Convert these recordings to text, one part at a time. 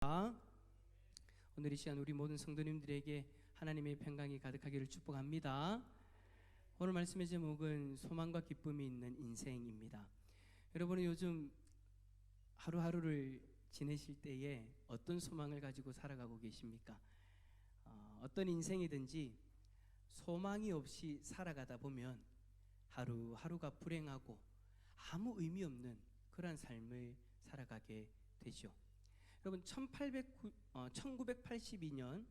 오늘 이 시간 우리 모든 성도님들에게 하나님의 평강이 가득하기를 축복합니다. 오늘 말씀의 제목은 소망과 기쁨이 있는 인생입니다. 여러분은 요즘 하루하루를 지내실 때에 어떤 소망을 가지고 살아가고 계십니까? 어떤 인생이든지 소망이 없이 살아가다 보면 하루하루가 불행하고 아무 의미 없는 그러한 삶을 살아가게 되죠. 여러분 1982년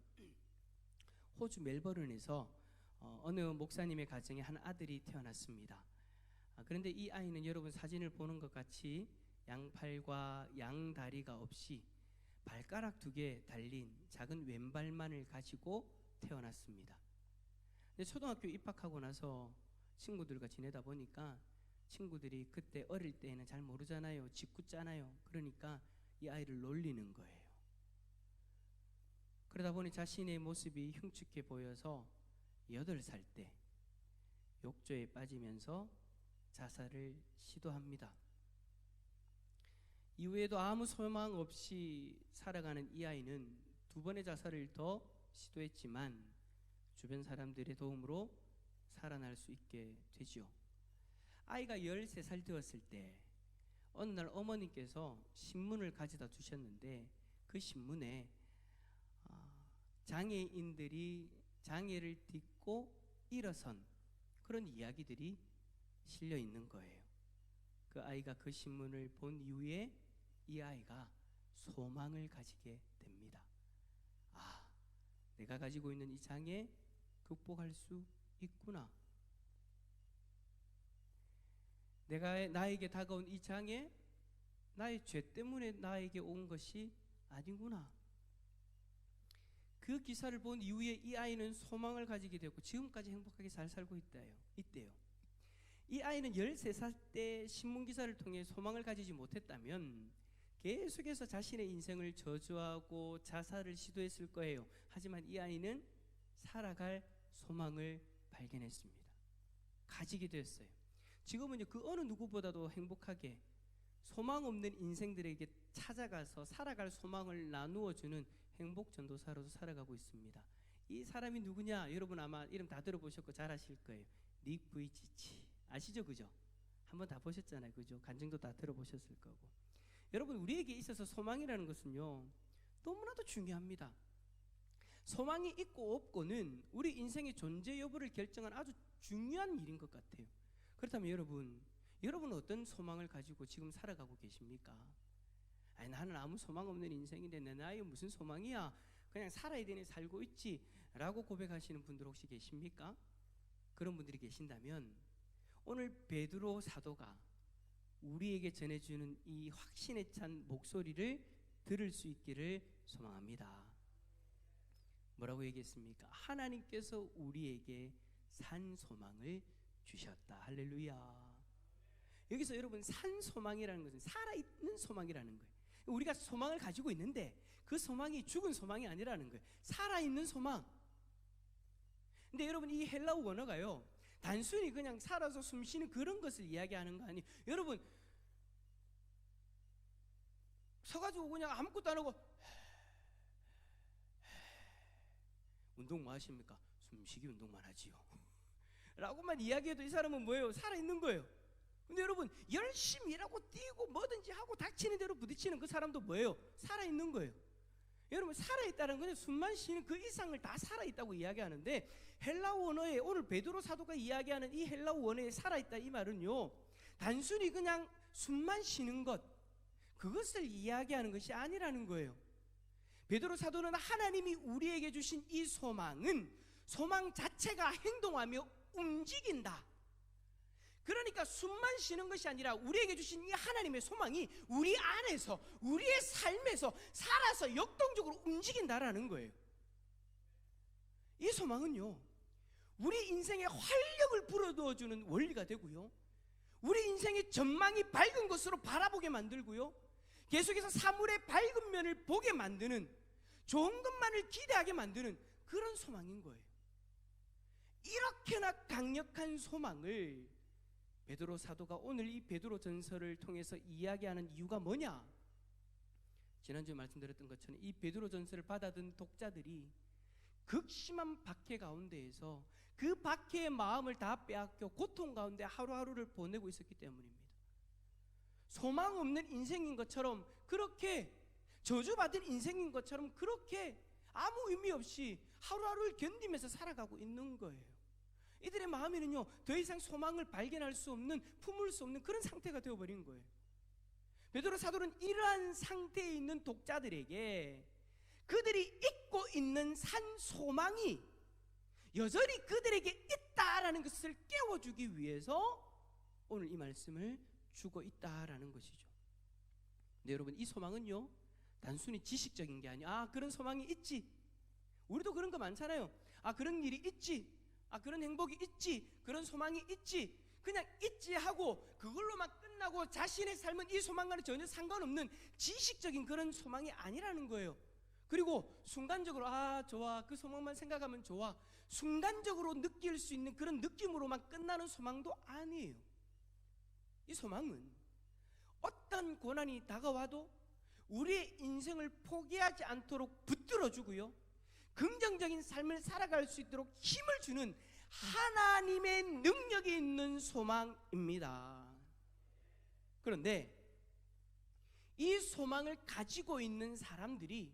호주 멜버른에서 어느 목사님의 가정에 한 아들이 태어났습니다. 그런데 이 아이는 여러분 사진을 보는 것 같이 양팔과 양다리가 없이 발가락 2개 달린 작은 왼발만을 가지고 태어났습니다. 근데 초등학교 입학하고 나서 친구들과 지내다 보니까 친구들이 그때 어릴 때에는 잘 모르잖아요. 짓궂잖아요. 그러니까 이 아이를 놀리는 거예요. 그러다 보니 자신의 모습이 흉측해 보여서 8살 때 욕조에 빠지면서 자살을 시도합니다. 이후에도 아무 소망 없이 살아가는 이 아이는 2번의 자살을 더 시도했지만 주변 사람들의 도움으로 살아날 수 있게 되죠. 아이가 13살 되었을 때 어느 날 어머니께서 신문을 가져다 주셨는데 그 신문에 장애인들이 장애를 딛고 일어선 그런 이야기들이 실려 있는 거예요. 그 아이가 그 신문을 본 이후에 이 아이가 소망을 가지게 됩니다. 내가 가지고 있는 이 장애 극복할 수 있구나. 나에게 다가온 이 장애 나의 죄 때문에 나에게 온 것이 아니구나. 그 기사를 본 이후에 이 아이는 소망을 가지게 되었고 지금까지 행복하게 잘 살고 있대요. 이 아이는 13살 때 신문기사를 통해 소망을 가지지 못했다면 계속해서 자신의 인생을 저주하고 자살을 시도했을 거예요. 하지만 이 아이는 살아갈 소망을 발견했습니다. 가지게 되었어요. 지금은 그 어느 누구보다도 행복하게 소망 없는 인생들에게 찾아가서 살아갈 소망을 나누어주는 행복전도사로서 살아가고 있습니다. 이 사람이 누구냐? 여러분 아마 이름 다 들어보셨고 잘 아실 거예요. 닉 부이치치 아시죠? 그죠? 한번 다 보셨잖아요. 그죠? 간증도 다 들어보셨을 거고. 여러분 우리에게 있어서 소망이라는 것은요 너무나도 중요합니다. 소망이 있고 없고는 우리 인생의 존재 여부를 결정하는 아주 중요한 일인 것 같아요. 그렇다면 여러분은 어떤 소망을 가지고 지금 살아가고 계십니까? 나는 아무 소망 없는 인생인데 내 나이에 무슨 소망이야? 그냥 살아야 되니 살고 있지 라고 고백하시는 분들 혹시 계십니까? 그런 분들이 계신다면 오늘 베드로 사도가 우리에게 전해주는 이 확신에 찬 목소리를 들을 수 있기를 소망합니다. 뭐라고 얘기했습니까? 하나님께서 우리에게 산 소망을 주셨다. 할렐루야. 여기서 여러분 산 소망이라는 것은 살아있는 소망이라는 거예요. 우리가 소망을 가지고 있는데 그 소망이 죽은 소망이 아니라는 거예요. 살아있는 소망. 근데 여러분 이 헬라어 원어가요 단순히 그냥 살아서 숨쉬는 그런 것을 이야기하는 거 아니에요. 여러분 서가지고 그냥 아무것도 안 하고 운동 뭐 하십니까? 숨쉬기 운동만 하지요 라고만 이야기해도 이 사람은 뭐예요? 살아있는 거예요. 근데 여러분 열심히 일하고 뛰고 뭐든지 하고 닥치는 대로 부딪히는 그 사람도 뭐예요? 살아있는 거예요. 여러분 살아있다는 건 숨만 쉬는 그 이상을 다 살아있다고 이야기하는데 헬라어 원어에 오늘 베드로 사도가 이야기하는 이 헬라어 원어에 살아있다 이 말은요 단순히 그냥 숨만 쉬는 것 그것을 이야기하는 것이 아니라는 거예요. 베드로 사도는 하나님이 우리에게 주신 이 소망은 소망 자체가 행동하며 움직인다. 그러니까 숨만 쉬는 것이 아니라 우리에게 주신 이 하나님의 소망이 우리 안에서 우리의 삶에서 살아서 역동적으로 움직인다라는 거예요. 이 소망은요 우리 인생에 활력을 불어넣어주는 원리가 되고요 우리 인생의 전망이 밝은 것으로 바라보게 만들고요 계속해서 사물의 밝은 면을 보게 만드는 좋은 것만을 기대하게 만드는 그런 소망인 거예요. 이렇게나 강력한 소망을 베드로 사도가 오늘 이 베드로 전서를 통해서 이야기하는 이유가 뭐냐? 지난주에 말씀드렸던 것처럼 이 베드로전서를 받아든 독자들이 극심한 박해 가운데에서 그 박해의 마음을 다 빼앗겨 고통 가운데 하루하루를 보내고 있었기 때문입니다. 소망 없는 인생인 것처럼, 그렇게 저주받은 인생인 것처럼 그렇게 아무 의미 없이 하루하루를 견디면서 살아가고 있는 거예요. 이들의 마음에는요, 더 이상 소망을 발견할 수 없는, 품을 수 없는 그런 상태가 되어버린 거예요. 베드로 사도는 이러한 상태에 있는 독자들에게 그들이 잊고 있는 산 소망이 여전히 그들에게 있다라는 것을 깨워주기 위해서 오늘 이 말씀을 주고 있다라는 것이죠. 근데 여러분, 이 소망은요, 단순히 지식적인 게 아니에요. 그런 소망이 있지, 우리도 그런 거 많잖아요. 그런 일이 있지, 그런 행복이 있지, 그런 소망이 있지, 그냥 있지 하고 그걸로만 끝나고 자신의 삶은 이 소망과는 전혀 상관없는 지식적인 그런 소망이 아니라는 거예요. 그리고 순간적으로 좋아, 그 소망만 생각하면 좋아, 순간적으로 느낄 수 있는 그런 느낌으로만 끝나는 소망도 아니에요. 이 소망은 어떤 고난이 다가와도 우리의 인생을 포기하지 않도록 붙들어주고요, 긍정적인 삶을 살아갈 수 있도록 힘을 주는 하나님의 능력이 있는 소망입니다. 그런데 이 소망을 가지고 있는 사람들이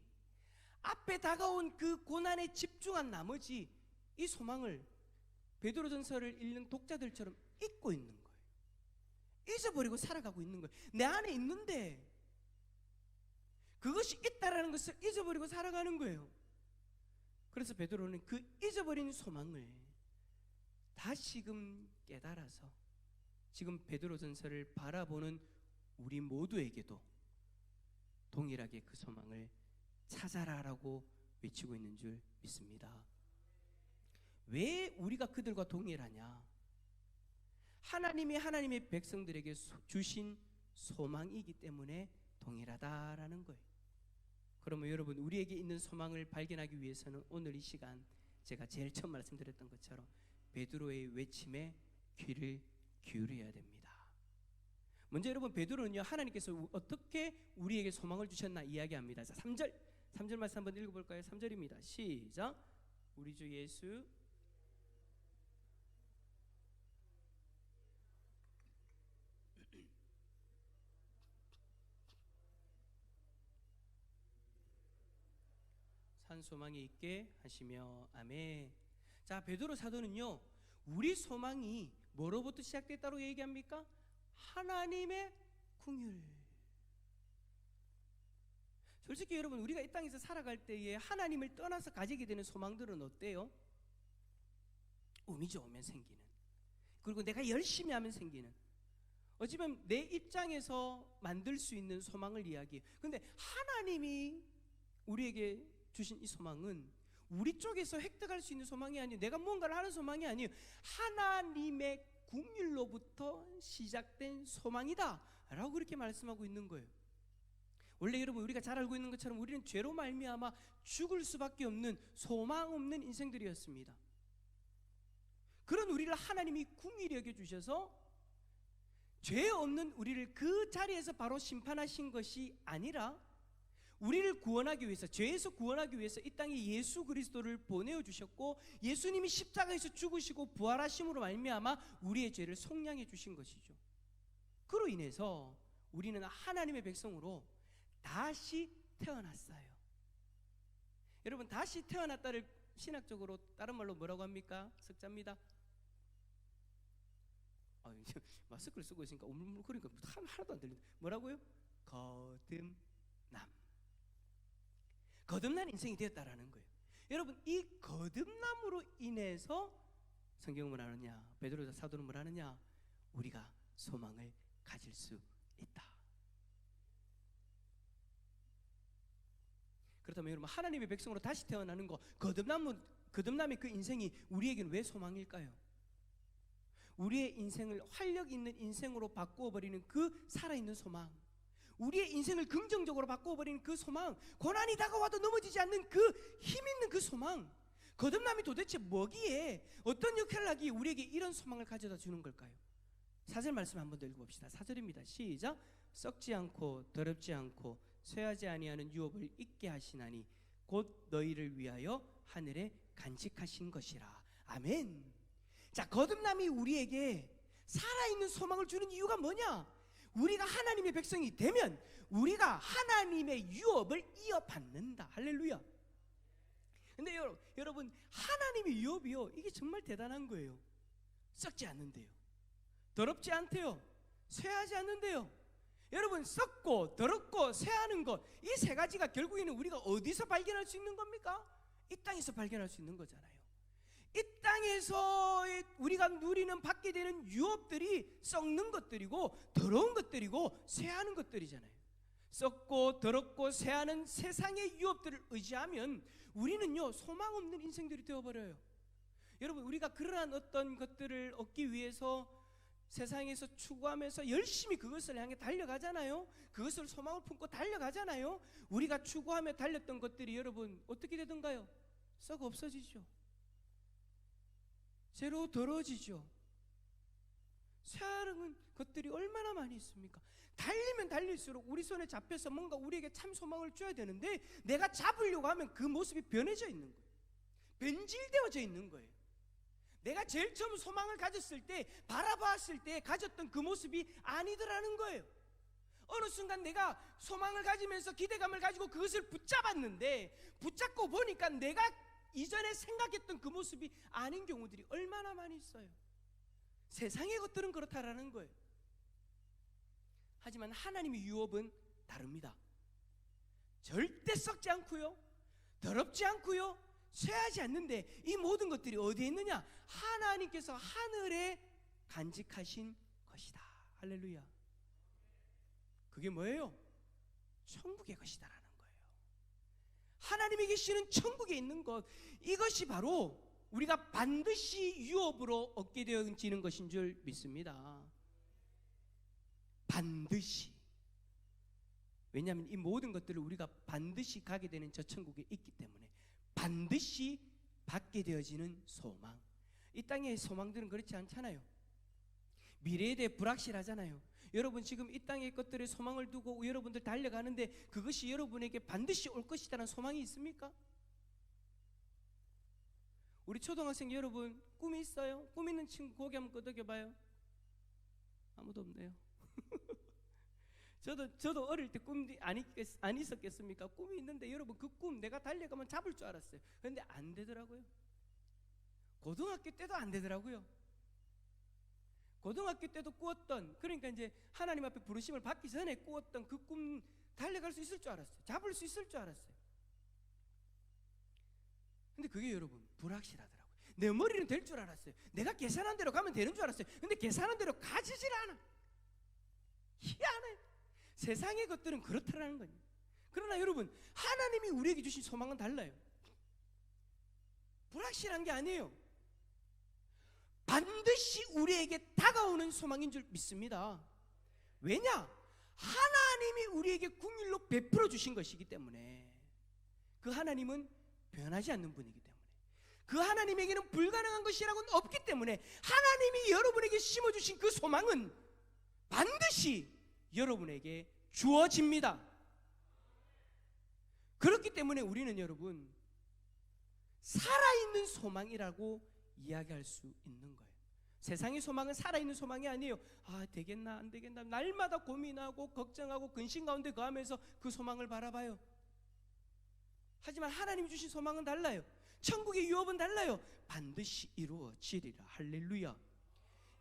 앞에 다가온 그 고난에 집중한 나머지 이 소망을 베드로전서를 읽는 독자들처럼 잊고 있는 거예요. 잊어버리고 살아가고 있는 거예요. 내 안에 있는데 그것이 있다라는 것을 잊어버리고 살아가는 거예요. 그래서 베드로는 그 잊어버린 소망을 다시금 깨달아서 지금 베드로전서를 바라보는 우리 모두에게도 동일하게 그 소망을 찾아라라고 외치고 있는 줄 믿습니다. 왜 우리가 그들과 동일하냐? 하나님이 하나님의 백성들에게 주신 소망이기 때문에 동일하다라는 거예요. 그러면 여러분, 우리에게 있는 소망을 발견하기 위해서는 오늘 이 시간 제가 제일 처음 말씀드렸던 것처럼 베드로의 외침에 귀를 기울여야 됩니다. 먼저 여러분, 베드로는요, 하나님께서 어떻게 우리에게 소망을 주셨나 이야기합니다. 자, 3절 말씀 한번 읽어볼까요? 3절입니다. 시작. 우리 주 예수 산 소망이 있게 하시며. 아멘. 자, 베드로 사도는요, 우리 소망이 뭐로부터 시작됐다고 얘기합니까? 하나님의 긍휼. 솔직히 여러분, 우리가 이 땅에서 살아갈 때에 하나님을 떠나서 가지게 되는 소망들은 어때요? 운이 좋으면 생기는, 그리고 내가 열심히 하면 생기는, 어찌보면 내 입장에서 만들 수 있는 소망을 이야기해요. 그런데 하나님이 우리에게 주신 이 소망은 우리 쪽에서 획득할 수 있는 소망이 아니에요. 내가 뭔가를 하는 소망이 아니에요. 하나님의 긍휼로부터 시작된 소망이다 라고 그렇게 말씀하고 있는 거예요. 원래 여러분, 우리가 잘 알고 있는 것처럼 우리는 죄로 말미암아 죽을 수밖에 없는 소망 없는 인생들이었습니다. 그런 우리를 하나님이 긍휼히 여겨주셔서 죄 없는 우리를 그 자리에서 바로 심판하신 것이 아니라 우리를 구원하기 위해서, 죄에서 구원하기 위해서 이 땅에 예수 그리스도를 보내어 주셨고, 예수님이 십자가에서 죽으시고 부활하심으로 말미암아 우리의 죄를 속량해 주신 것이죠. 그로 인해서 우리는 하나님의 백성으로 다시 태어났어요. 여러분, 다시 태어났다를 신학적으로 다른 말로 뭐라고 합니까? 석자입니다. 마스크를 쓰고 있으니까 그러니까 하나도 안 들린다. 뭐라고요? 거듭난 인생이 되었다라는 거예요. 여러분, 이 거듭남으로 인해서 성경은 뭐라느냐, 베드로 사도는 뭐라느냐, 우리가 소망을 가질 수 있다. 그렇다면 여러분, 하나님의 백성으로 다시 태어나는 거, 거듭남의 그 인생이 우리에게는 왜 소망일까요? 우리의 인생을 활력 있는 인생으로 바꾸어버리는 그 살아있는 소망, 우리의 인생을 긍정적으로 바꾸어버리는 그 소망, 고난이 다가와도 넘어지지 않는 그 힘 있는 그 소망, 거듭남이 도대체 뭐기에, 어떤 역할을 하기에 우리에게 이런 소망을 가져다 주는 걸까요? 4절 말씀 한번 더 읽어봅시다. 4절입니다. 시작. 썩지 않고 더럽지 않고 쇠하지 아니하는 유업을 잊게 하시나니 곧 너희를 위하여 하늘에 간직하신 것이라. 아멘. 자, 거듭남이 우리에게 살아있는 소망을 주는 이유가 뭐냐? 우리가 하나님의 백성이 되면 우리가 하나님의 유업을 이어받는다. 할렐루야. 근데 여러분, 하나님의 유업이요, 이게 정말 대단한 거예요. 썩지 않는데요, 더럽지 않대요, 쇠하지 않는데요. 여러분, 썩고 더럽고 쇠하는 것, 이 세 가지가 결국에는 우리가 어디서 발견할 수 있는 겁니까? 이 땅에서 발견할 수 있는 거잖아요. 이 땅에서 우리가 누리는, 받게 되는 유업들이 썩는 것들이고 더러운 것들이고 쇠하는 것들이잖아요. 썩고 더럽고 쇠하는 세상의 유업들을 의지하면 우리는요, 소망 없는 인생들이 되어버려요. 여러분, 우리가 그러한 어떤 것들을 얻기 위해서 세상에서 추구하면서 열심히 그것을 향해 달려가잖아요. 그것을 소망을 품고 달려가잖아요. 우리가 추구하며 달렸던 것들이 여러분 어떻게 되던가요? 썩 없어지죠. 새로 더러워지죠. 쇠하는 것들이 얼마나 많이 있습니까? 달리면 달릴수록 우리 손에 잡혀서 뭔가 우리에게 참 소망을 줘야 되는데 내가 잡으려고 하면 그 모습이 변해져 있는 거예요. 변질되어져 있는 거예요. 내가 제일 처음 소망을 가졌을 때, 바라봤을 때 가졌던 그 모습이 아니더라는 거예요. 어느 순간 내가 소망을 가지면서 기대감을 가지고 그것을 붙잡았는데, 붙잡고 보니까 내가 이전에 생각했던 그 모습이 아닌 경우들이 얼마나 많이 있어요. 세상의 것들은 그렇다라는 거예요. 하지만 하나님의 유업은 다릅니다. 절대 썩지 않고요, 더럽지 않고요, 쇠하지 않는데 이 모든 것들이 어디에 있느냐? 하나님께서 하늘에 간직하신 것이다. 할렐루야. 그게 뭐예요? 천국의 것이다라는 거예요. 하나님이 계시는 천국에 있는 것, 이것이 바로 우리가 반드시 유업으로 얻게 되어지는 것인 줄 믿습니다. 반드시. 왜냐하면 이 모든 것들을 우리가 반드시 가게 되는 저 천국에 있기 때문에 반드시 받게 되어지는 소망. 이 땅의 소망들은 그렇지 않잖아요. 미래에 대해 불확실하잖아요. 여러분, 지금 이 땅의 것들에 소망을 두고 여러분들 달려가는데 그것이 여러분에게 반드시 올 것이라는 소망이 있습니까? 우리 초등학생 여러분, 꿈이 있어요? 꿈 있는 친구 고개 한번 끄덕여봐요. 아무도 없네요. 저도 어릴 때 꿈이 안 있었겠습니까? 꿈이 있는데 여러분, 그 꿈 내가 달려가면 잡을 줄 알았어요. 그런데 안 되더라고요. 고등학교 때도 안 되더라고요. 고등학교 때도 꾸었던, 그러니까 이제 하나님 앞에 부르심을 받기 전에 꾸었던 그 꿈 달려갈 수 있을 줄 알았어요. 잡을 수 있을 줄 알았어요. 근데 그게 여러분 불확실하더라고요. 내 머리는 될 줄 알았어요. 내가 계산한 대로 가면 되는 줄 알았어요. 근데 계산한 대로 가지질 않아. 희한해. 세상의 것들은 그렇다라는 거예요. 그러나 여러분, 하나님이 우리에게 주신 소망은 달라요. 불확실한 게 아니에요. 반드시 우리에게 다가오는 소망인 줄 믿습니다. 왜냐? 하나님이 우리에게 긍휼로 베풀어 주신 것이기 때문에. 그 하나님은 변하지 않는 분이기 때문에, 그 하나님에게는 불가능한 것이라고는 없기 때문에 하나님이 여러분에게 심어주신 그 소망은 반드시 여러분에게 주어집니다. 그렇기 때문에 우리는 여러분 살아있는 소망이라고 이야기할 수 있는 거예요. 세상의 소망은 살아있는 소망이 아니에요. 아, 되겠나 안 되겠나 날마다 고민하고 걱정하고 근심 가운데 거하면서 그 소망을 바라봐요. 하지만 하나님이 주신 소망은 달라요. 천국의 유업은 달라요. 반드시 이루어지리라. 할렐루야.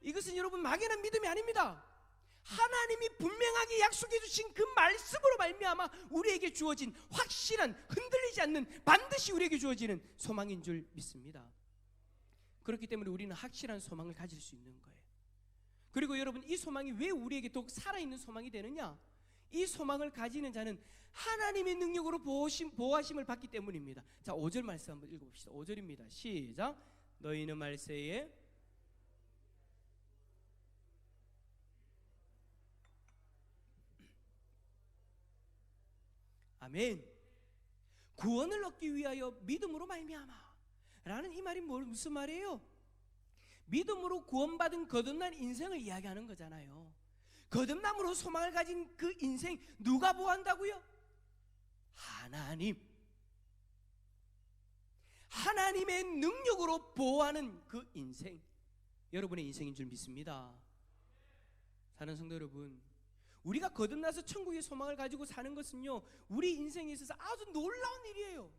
이것은 여러분 막연한 믿음이 아닙니다. 하나님이 분명하게 약속해 주신 그 말씀으로 말미암아 우리에게 주어진 확실한, 흔들리지 않는, 반드시 우리에게 주어지는 소망인 줄 믿습니다. 그렇기 때문에 우리는 확실한 소망을 가질 수 있는 거예요. 그리고 여러분, 이 소망이 왜 우리에게 더욱 살아있는 소망이 되느냐? 이 소망을 가지는 자는 하나님의 능력으로 보호하심을 받기 때문입니다. 자, 5절 말씀 한번 읽어봅시다. 5절입니다. 시작. 너희는 말세에 아멘. 구원을 얻기 위하여 믿음으로 말미암아 라는 이 말이 무슨 말이에요? 믿음으로 구원받은 거듭난 인생을 이야기하는 거잖아요. 거듭남으로 소망을 가진 그 인생 누가 보호한다고요? 하나님의 능력으로 보호하는 그 인생, 여러분의 인생인 줄 믿습니다. 사랑하는 성도 여러분, 우리가 거듭나서 천국의 소망을 가지고 사는 것은요, 우리 인생에 있어서 아주 놀라운 일이에요.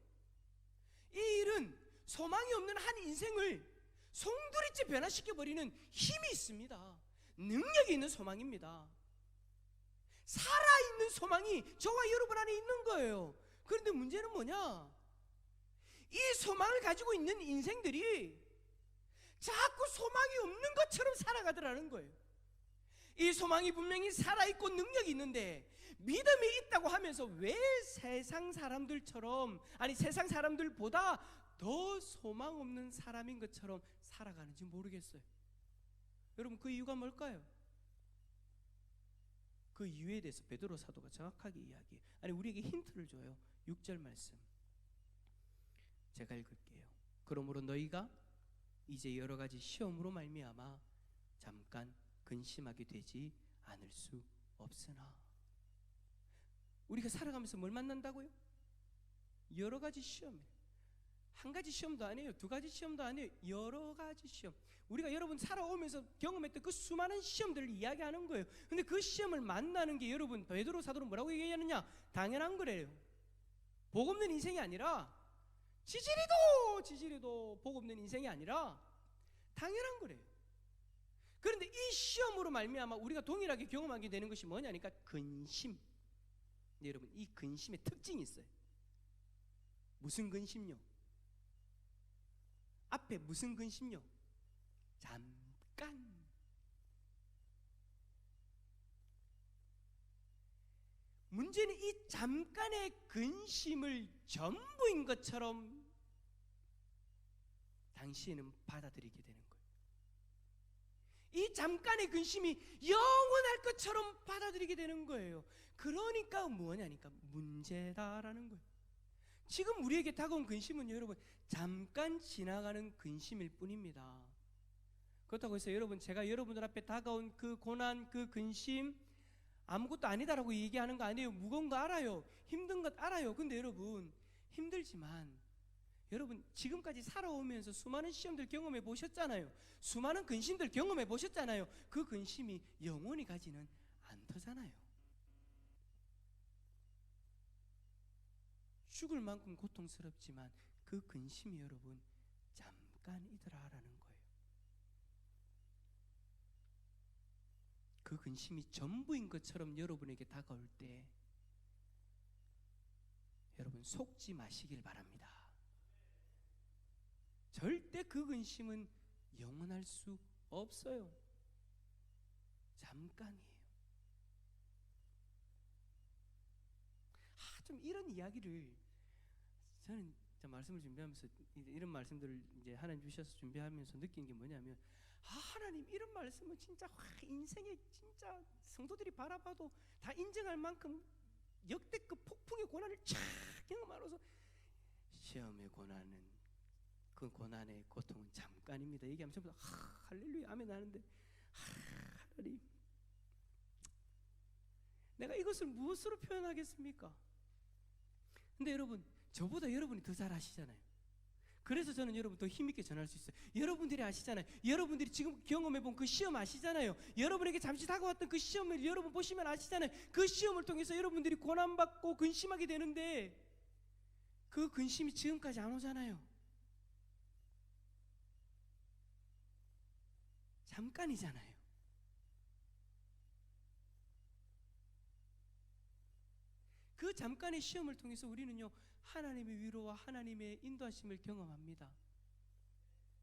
이 일은 소망이 없는 한 인생을 송두리째 변화시켜버리는 힘이 있습니다. 능력이 있는 소망입니다. 살아있는 소망이 저와 여러분 안에 있는 거예요. 그런데 문제는 뭐냐? 이 소망을 가지고 있는 인생들이 자꾸 소망이 없는 것처럼 살아가더라는 거예요. 이 소망이 분명히 살아있고 능력이 있는데 믿음이 있다고 하면서 왜 세상 사람들처럼, 아니 세상 사람들보다 더 소망 없는 사람인 것처럼 살아가는지 모르겠어요. 여러분, 그 이유가 뭘까요? 그 이유에 대해서 베드로 사도가 정확하게 이야기해요. 아니, 우리에게 힌트를 줘요. 6절 말씀 제가 읽을게요. 그러므로 너희가 이제 여러 가지 시험으로 말미암아 잠깐 근심하게 되지 않을 수 없으나. 우리가 살아가면서 뭘 만난다고요? 여러 가지 시험. 한 가지 시험도 아니에요. 두 가지 시험도 아니에요. 여러 가지 시험. 우리가 여러분 살아오면서 경험했던 그 수많은 시험들을 이야기하는 거예요. 근데 그 시험을 만나는 게 여러분 베드로 사도는 뭐라고 얘기하느냐? 당연한 거래요. 복 없는 인생이 아니라, 지지리도 복 없는 인생이 아니라 당연한 거래요. 그런데 이 시험으로 말미암아 우리가 동일하게 경험하게 되는 것이 뭐냐니까 근심. 여러분, 이 근심의 특징이 있어요. 무슨 근심요? 앞에 무슨 근심요? 잠깐. 문제는 이 잠깐의 근심을 전부인 것처럼 당시에는 받아들이게 되는 거예요. 이 잠깐의 근심이 영원할 것처럼 받아들이게 되는 거예요. 그러니까 뭐냐니까 문제다라는 거예요. 지금 우리에게 다가온 근심은 여러분 잠깐 지나가는 근심일 뿐입니다. 그렇다고 해서 여러분, 제가 여러분들 앞에 다가온 그 고난, 그 근심 아무것도 아니다라고 얘기하는 거 아니에요. 무거운 거 알아요. 힘든 것 알아요. 근데 여러분, 힘들지만 여러분 지금까지 살아오면서 수많은 시험들 경험해 보셨잖아요. 수많은 근심들 경험해 보셨잖아요. 그 근심이 영원히 가지는 않더잖아요. 죽을 만큼 고통스럽지만 그 근심이 여러분 잠깐이더라라는 거예요. 그 근심이 전부인 것처럼 여러분에게 다가올 때 여러분 속지 마시길 바랍니다. 절대 그 근심은 영원할 수 없어요. 잠깐이에요. 좀 이런 이야기를 저는 말씀을 준비하면서 이런 말씀들을 이제 하나님 주셔서 준비하면서 느낀 게 뭐냐면, 하나님 이런 말씀은 진짜 인생에 진짜 성도들이 바라봐도 다 인정할 만큼 역대급 폭풍의 고난을 쫙 경험하면서 시험의 고난은, 그 고난의 고통은 잠깐입니다. 얘기하면 전부 다 할렐루야 아멘 하는데, 하나님 내가 이것을 무엇으로 표현하겠습니까? 근데 여러분, 저보다 여러분이 더 잘 아시잖아요. 그래서 저는 여러분 더 힘있게 전할 수 있어요. 여러분들이 아시잖아요. 여러분들이 지금 경험해본 그 시험 아시잖아요. 여러분에게 잠시 다가왔던 그 시험을 여러분 보시면 아시잖아요. 그 시험을 통해서 여러분들이 고난받고 근심하게 되는데 그 근심이 지금까지 안 오잖아요. 잠깐이잖아요. 그 잠깐의 시험을 통해서 우리는요 하나님의 위로와 하나님의 인도하심을 경험합니다.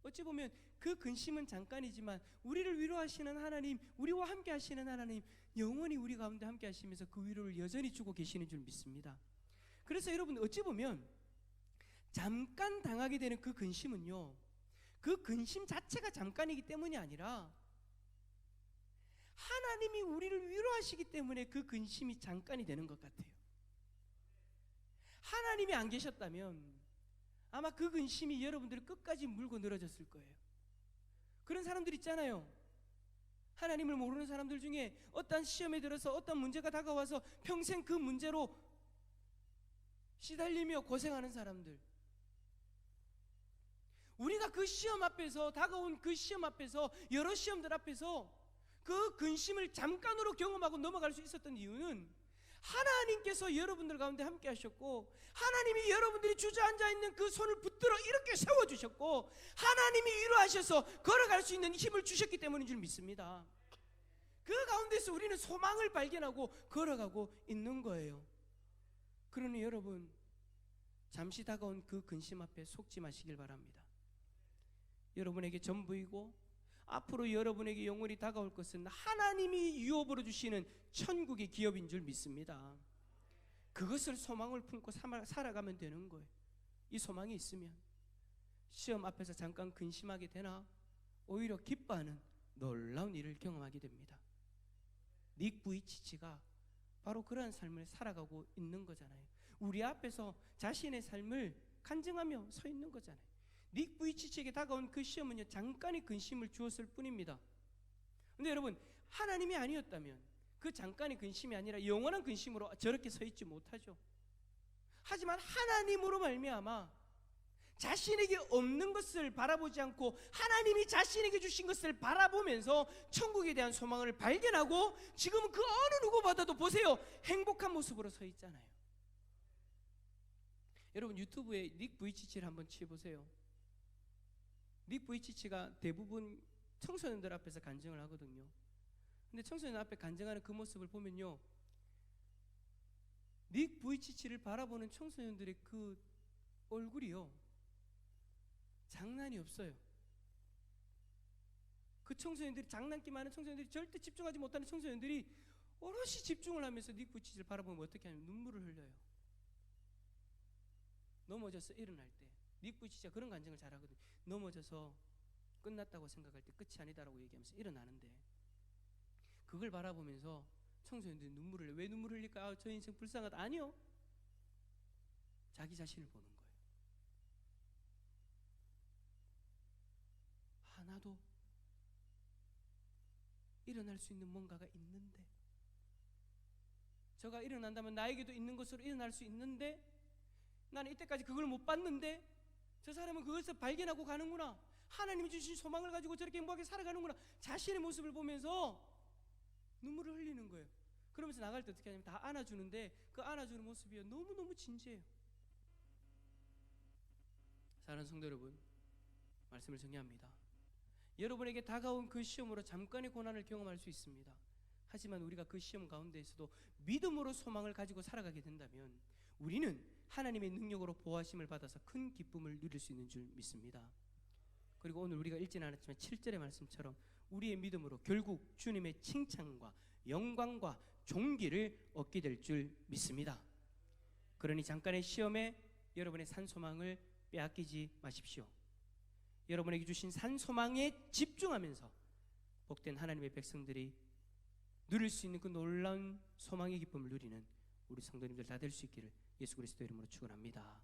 어찌 보면 그 근심은 잠깐이지만 우리를 위로하시는 하나님, 우리와 함께 하시는 하나님, 영원히 우리 가운데 함께 하시면서 그 위로를 여전히 주고 계시는 줄 믿습니다. 그래서 여러분 어찌 보면 잠깐 당하게 되는 그 근심은요, 그 근심 자체가 잠깐이기 때문이 아니라 하나님이 우리를 위로하시기 때문에 그 근심이 잠깐이 되는 것 같아요. 하나님이 안 계셨다면 아마 그 근심이 여러분들을 끝까지 물고 늘어졌을 거예요. 그런 사람들 있잖아요. 하나님을 모르는 사람들 중에 어떤 시험에 들어서 어떤 문제가 다가와서 평생 그 문제로 시달리며 고생하는 사람들, 우리가 그 시험 앞에서, 다가온 그 시험 앞에서, 여러 시험들 앞에서 그 근심을 잠깐으로 경험하고 넘어갈 수 있었던 이유는 하나님께서 여러분들 가운데 함께 하셨고, 하나님이 여러분들이 주저앉아 있는 그 손을 붙들어 이렇게 세워주셨고, 하나님이 위로하셔서 걸어갈 수 있는 힘을 주셨기 때문인 줄 믿습니다. 그 가운데서 우리는 소망을 발견하고 걸어가고 있는 거예요. 그러니 여러분, 잠시 다가온 그 근심 앞에 속지 마시길 바랍니다. 여러분에게 전부이고 앞으로 여러분에게 영원히 다가올 것은 하나님이 유업으로 주시는 천국의 기업인 줄 믿습니다. 그것을 소망을 품고 살아가면 되는 거예요. 이 소망이 있으면 시험 앞에서 잠깐 근심하게 되나 오히려 기뻐하는 놀라운 일을 경험하게 됩니다. 닉 부이치치가 바로 그러한 삶을 살아가고 있는 거잖아요. 우리 앞에서 자신의 삶을 간증하며 서 있는 거잖아요. 닉 부이치치에게 다가온 그 시험은요, 잠깐의 근심을 주었을 뿐입니다. 근데 여러분, 하나님이 아니었다면 그 잠깐의 근심이 아니라 영원한 근심으로 저렇게 서 있지 못하죠. 하지만 하나님으로 말미암아 자신에게 없는 것을 바라보지 않고 하나님이 자신에게 주신 것을 바라보면서 천국에 대한 소망을 발견하고 지금은 그 어느 누구보다도 보세요, 행복한 모습으로 서 있잖아요. 여러분, 유튜브에 닉 부이치치를 한번 치보세요. 닉 부이치치가 대부분 청소년들 앞에서 간증을 하거든요. 근데 청소년 앞에 간증하는 그 모습을 보면요, 닉 부이치치를 바라보는 청소년들의 그 얼굴이요, 장난이 없어요. 그 청소년들이, 장난기 많은 청소년들이, 절대 집중하지 못하는 청소년들이 오롯이 집중을 하면서 닉 부이치치를 바라보면 어떻게 하냐면 눈물을 흘려요. 넘어져서 일어날 때 닉 부이치치가 그런 간증을 잘하거든요. 넘어져서 끝났다고 생각할 때 끝이 아니다라고 얘기하면서 일어나는데, 그걸 바라보면서 청소년들이 눈물을 흘려요. 왜 눈물을 흘릴까? 아, 저 인생 불쌍하다. 아니요, 자기 자신을 보는 거예요. 나도 일어날 수 있는 뭔가가 있는데, 저가 일어난다면 나에게도 있는 것으로 일어날 수 있는데, 나는 이때까지 그걸 못 봤는데 저 사람은 그것을 발견하고 가는구나, 하나님이 주신 소망을 가지고 저렇게 행복하게 살아가는구나, 자신의 모습을 보면서 눈물을 흘리는 거예요. 그러면서 나갈 때 어떻게 하냐면 다 안아주는데, 그 안아주는 모습이 너무너무 진지해요. 사랑하는 성도 여러분, 말씀을 정리합니다. 여러분에게 다가온 그 시험으로 잠깐의 고난을 경험할 수 있습니다. 하지만 우리가 그 시험 가운데에서도 믿음으로 소망을 가지고 살아가게 된다면 우리는 하나님의 능력으로 보호하심을 받아서 큰 기쁨을 누릴 수 있는 줄 믿습니다. 그리고 오늘 우리가 읽지는 않았지만 7절의 말씀처럼 우리의 믿음으로 결국 주님의 칭찬과 영광과 존귀를 얻게 될 줄 믿습니다. 그러니 잠깐의 시험에 여러분의 산소망을 빼앗기지 마십시오. 여러분에게 주신 산소망에 집중하면서 복된 하나님의 백성들이 누릴 수 있는 그 놀라운 소망의 기쁨을 누리는 우리 성도님들 다 될 수 있기를 예수 그리스도 이름으로 축원합니다.